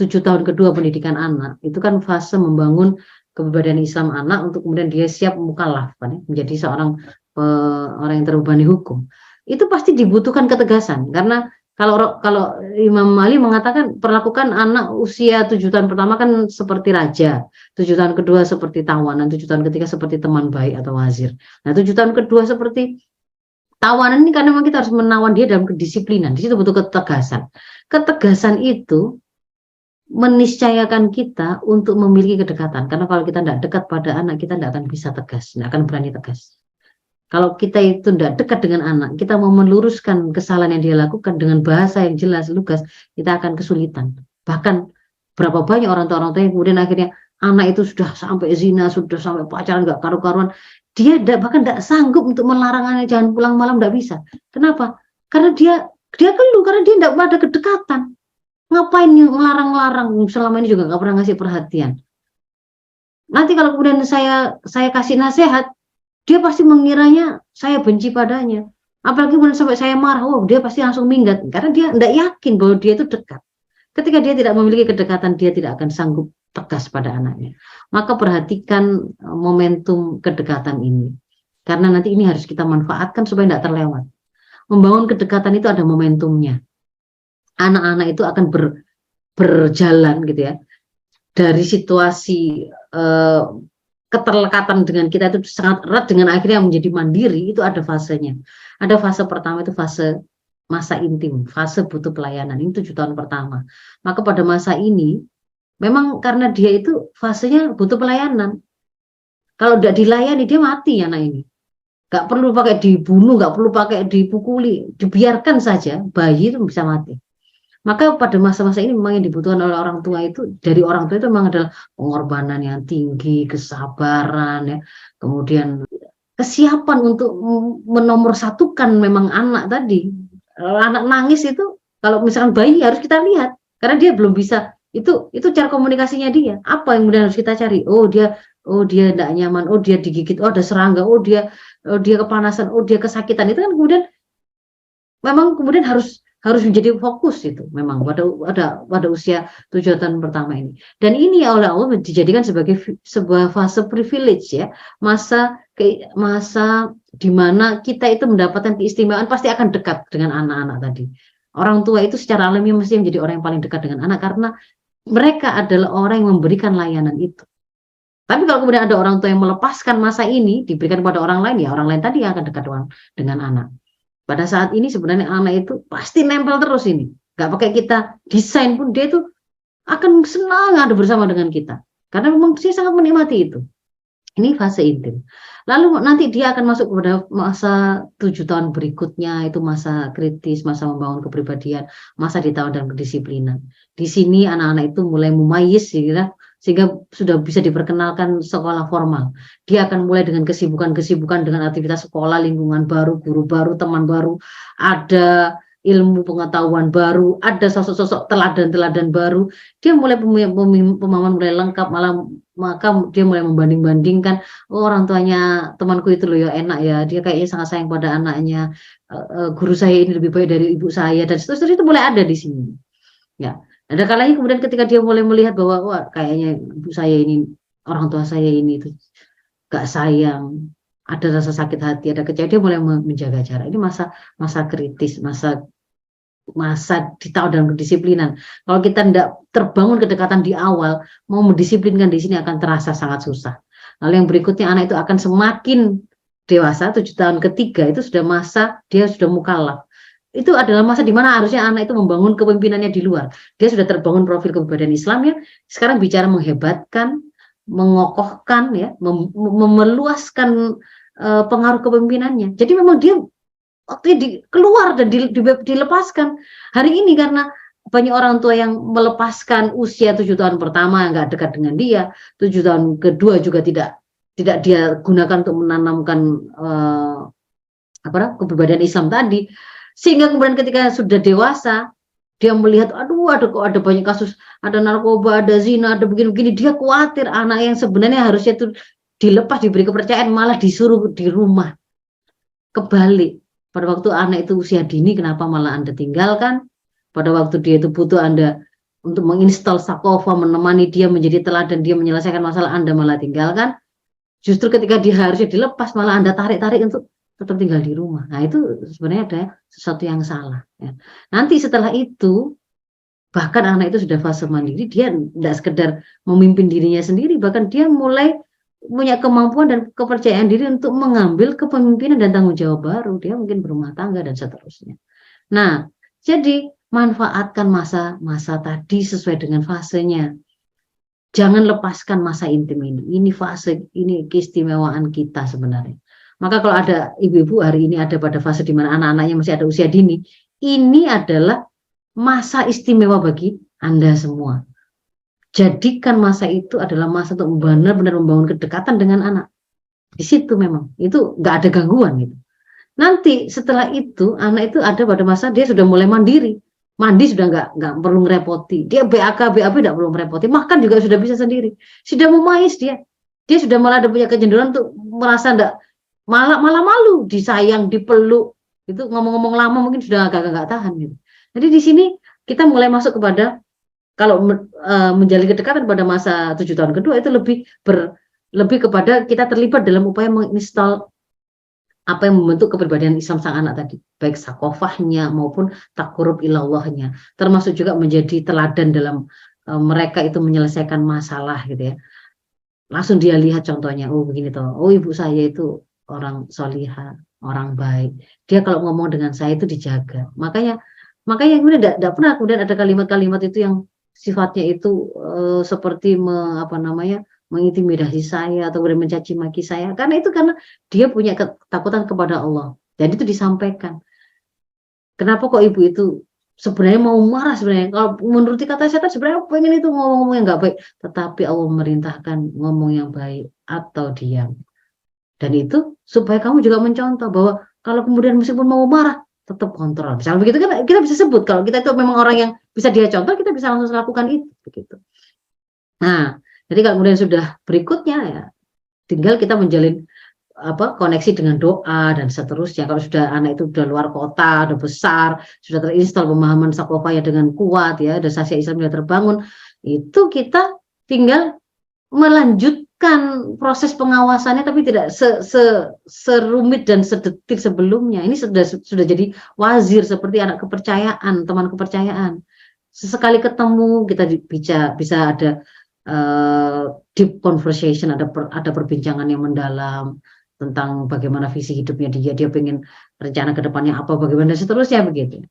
7 tahun kedua pendidikan anak, itu kan fase membangun kepribadian Islam anak untuk kemudian dia siap mukallaf kan, ya, menjadi seorang orang yang terbebani hukum. Itu pasti dibutuhkan ketegasan karena kalau Imam Ali mengatakan perlakukan anak usia 7 tahun pertama kan seperti raja, 7 tahun kedua seperti tawanan, 7 tahun ketiga seperti teman baik atau wazir. Nah, 7 tahun kedua seperti tawanan ini karena memang kita harus menawan dia dalam kedisiplinan. Di situ butuh ketegasan. Ketegasan itu meniscayakan kita untuk memiliki kedekatan. Karena kalau kita tidak dekat pada anak, kita tidak akan bisa tegas, tidak akan berani tegas. Kalau kita itu tidak dekat dengan anak, kita mau meluruskan kesalahan yang dia lakukan dengan bahasa yang jelas, lugas, kita akan kesulitan. Bahkan berapa banyak orang tua yang kemudian akhirnya anak itu sudah sampai zina, sudah sampai pacaran, nggak karu-karuan, dia bahkan tidak sanggup untuk melarang anaknya jangan pulang malam, tidak bisa. Kenapa? Karena dia keluh, karena dia tidak ada kedekatan. Ngapain ngelarang-larang? Selama ini juga nggak pernah ngasih perhatian. Nanti kalau kemudian saya kasih nasihat, dia pasti mengiranya saya benci padanya. Apalagi kemudian sampai saya marah, dia pasti langsung minggat. Karena dia tidak yakin bahwa dia itu dekat. Ketika dia tidak memiliki kedekatan, dia tidak akan sanggup tegas pada anaknya. Maka perhatikan momentum kedekatan ini. Karena nanti ini harus kita manfaatkan supaya tidak terlewat. Membangun kedekatan itu ada momentumnya. Anak-anak itu akan berjalan gitu ya. Dari situasi keterlekatan dengan kita itu sangat erat dengan akhirnya menjadi mandiri, itu ada fasenya. Ada fase pertama itu fase masa intim, fase butuh pelayanan. Ini 7 tahun pertama. Maka pada masa ini memang karena dia itu fasenya butuh pelayanan. Kalau tidak dilayani dia mati anak ini. Gak perlu pakai dibunuh, gak perlu pakai dipukuli, dibiarkan saja bayi itu bisa mati. Maka pada masa-masa ini memang yang dibutuhkan oleh orang tua itu, dari orang tua itu memang adalah pengorbanan yang tinggi, kesabaran, ya, kemudian kesiapan untuk menomorsatukan memang anak tadi. Anak nangis itu, kalau misalkan bayi harus kita lihat, karena dia belum bisa, itu cara komunikasinya dia. Apa yang kemudian harus kita cari? Oh dia tidak nyaman, dia digigit, ada serangga, dia kepanasan, dia kesakitan. Itu kan kemudian memang kemudian harus menjadi fokus itu memang pada usia 7 tahun pertama ini. Dan ini oleh Allah dijadikan sebagai sebuah fase privilege ya, masa di mana kita itu mendapatkan keistimewaan, pasti akan dekat dengan anak-anak tadi. Orang tua itu secara alami mesti menjadi orang yang paling dekat dengan anak karena mereka adalah orang yang memberikan layanan itu. Tapi kalau kemudian ada orang tua yang melepaskan masa ini diberikan kepada orang lain, ya orang lain tadi yang akan dekat dengan anak. Pada saat ini sebenarnya anak itu pasti nempel terus ini. Gak pakai kita desain pun dia itu akan senang ada bersama dengan kita. Karena memang dia sangat menikmati itu. Ini fase intim. Lalu nanti dia akan masuk kepada masa 7 tahun berikutnya, itu masa kritis, masa membangun kepribadian, masa ditawan dan kedisiplinan. Di sini anak-anak itu mulai mumayyiz sehingga sudah bisa diperkenalkan sekolah formal. Dia akan mulai dengan kesibukan dengan aktivitas sekolah, lingkungan baru, guru baru, teman baru, ada ilmu pengetahuan baru, ada sosok-sosok teladan-teladan baru. Dia mulai pemahaman mulai lengkap, maka dia mulai membanding-bandingkan, orang tuanya temanku itu loh ya enak ya, dia kayaknya sangat sayang pada anaknya, guru saya ini lebih baik dari ibu saya, dan seterusnya. Itu mulai ada di sini. Ya. Ada kalanya kemudian ketika dia mulai melihat bahwa kayaknya ibu saya ini, orang tua saya ini itu gak sayang, ada rasa sakit hati, ada kecewa, dia mulai menjaga jarak. Ini masa kritis, masa ditawan dalam kedisiplinan. Kalau kita tidak terbangun kedekatan di awal, mau mendisiplinkan di sini akan terasa sangat susah. Lalu yang berikutnya anak itu akan semakin dewasa, 7 tahun ketiga itu sudah masa dia sudah mukallaf. Itu adalah masa di mana harusnya anak itu membangun kepemimpinannya di luar. Dia sudah terbangun profil kepribadian Islamnya, sekarang bicara menghebatkan, mengokohkan ya, memeluaskan pengaruh kepemimpinannya. Jadi memang dia waktu keluar dan dilepaskan. Hari ini karena banyak orang tua yang melepaskan usia 7 tahun pertama nggak dekat dengan dia, 7 tahun kedua juga tidak dia gunakan untuk menanamkan kepribadian Islam tadi. Sehingga kemudian ketika sudah dewasa, dia melihat, kok ada banyak kasus, ada narkoba, ada zina, ada begini-begini. Dia khawatir anak yang sebenarnya harusnya itu dilepas, diberi kepercayaan, malah disuruh di rumah. Kebalik, pada waktu anak itu usia dini, kenapa malah Anda tinggalkan? Pada waktu dia itu butuh Anda untuk menginstal sakofa, menemani dia menjadi teladan, dia menyelesaikan masalah, Anda malah tinggalkan. Justru ketika dia harusnya dilepas, malah Anda tarik-tarik untuk tetap tinggal di rumah. Nah, itu sebenarnya ada sesuatu yang salah. Ya. Nanti setelah itu, bahkan anak itu sudah fase mandiri, dia tidak sekedar memimpin dirinya sendiri, bahkan dia mulai punya kemampuan dan kepercayaan diri untuk mengambil kepemimpinan dan tanggung jawab baru. Dia mungkin berumah tangga dan seterusnya. Nah, jadi manfaatkan masa-masa tadi sesuai dengan fasenya. Jangan lepaskan masa intim ini. Ini fase, ini keistimewaan kita sebenarnya. Maka kalau ada ibu-ibu hari ini ada pada fase di mana anak-anaknya masih ada usia dini, ini adalah masa istimewa bagi Anda semua. Jadikan masa itu adalah masa untuk benar-benar membangun kedekatan dengan anak. Di situ memang, itu nggak ada gangguan gitu. Nanti setelah itu, anak itu ada pada masa dia sudah mulai mandiri. Mandi sudah nggak perlu ngerepoti. Dia BAK, BAB nggak perlu merepoti. Makan juga sudah bisa sendiri. Sudah memais dia. Dia sudah malah ada punya kecenderungan untuk merasa malah malu, disayang, dipeluk. Itu ngomong-ngomong lama mungkin sudah agak nggak tahan gitu. Jadi di sini kita mulai masuk kepada kalau menjalin kedekatan pada masa 7 tahun kedua itu lebih kepada kita terlibat dalam upaya menginstal apa yang membentuk kepribadian Islam sang anak tadi, baik sakofahnya maupun takurub ilallahnya, termasuk juga menjadi teladan dalam mereka itu menyelesaikan masalah gitu ya. Langsung dia lihat contohnya, oh begini toh, oh ibu saya itu orang solihah, orang baik. Dia kalau ngomong dengan saya itu dijaga. Makanya kemudian tidak pernah kemudian ada kalimat-kalimat itu yang sifatnya itu seperti mengintimidasi saya atau mencaci maki saya, karena dia punya ketakutan kepada Allah dan itu disampaikan. Kenapa kok ibu itu sebenarnya mau marah, sebenarnya kalau menuruti kata setan sebenarnya pengen itu ngomong-ngomong yang nggak baik, tetapi Allah memerintahkan ngomong yang baik atau diam, dan itu supaya kamu juga mencontoh bahwa kalau kemudian meskipun mau marah tetap kontrol. Misalnya begitu kan kita bisa sebut kalau kita itu memang orang yang bisa dia contoh, kita bisa langsung lakukan itu begitu. Nah, jadi kalau kemudian sudah berikutnya ya tinggal kita menjalin koneksi dengan doa dan seterusnya. Kalau sudah anak itu sudah luar kota, sudah besar, sudah terinstall pemahaman sakofah ya dengan kuat ya, dan sasya Islam sudah terbangun, itu kita tinggal melanjutkan proses pengawasannya tapi tidak serumit dan sedetik sebelumnya. Ini sudah jadi wazir, seperti anak kepercayaan, teman kepercayaan. Sesekali ketemu kita bisa ada deep conversation, ada perbincangan yang mendalam tentang bagaimana visi hidupnya dia pengen rencana ke depannya apa, bagaimana dan seterusnya begitu.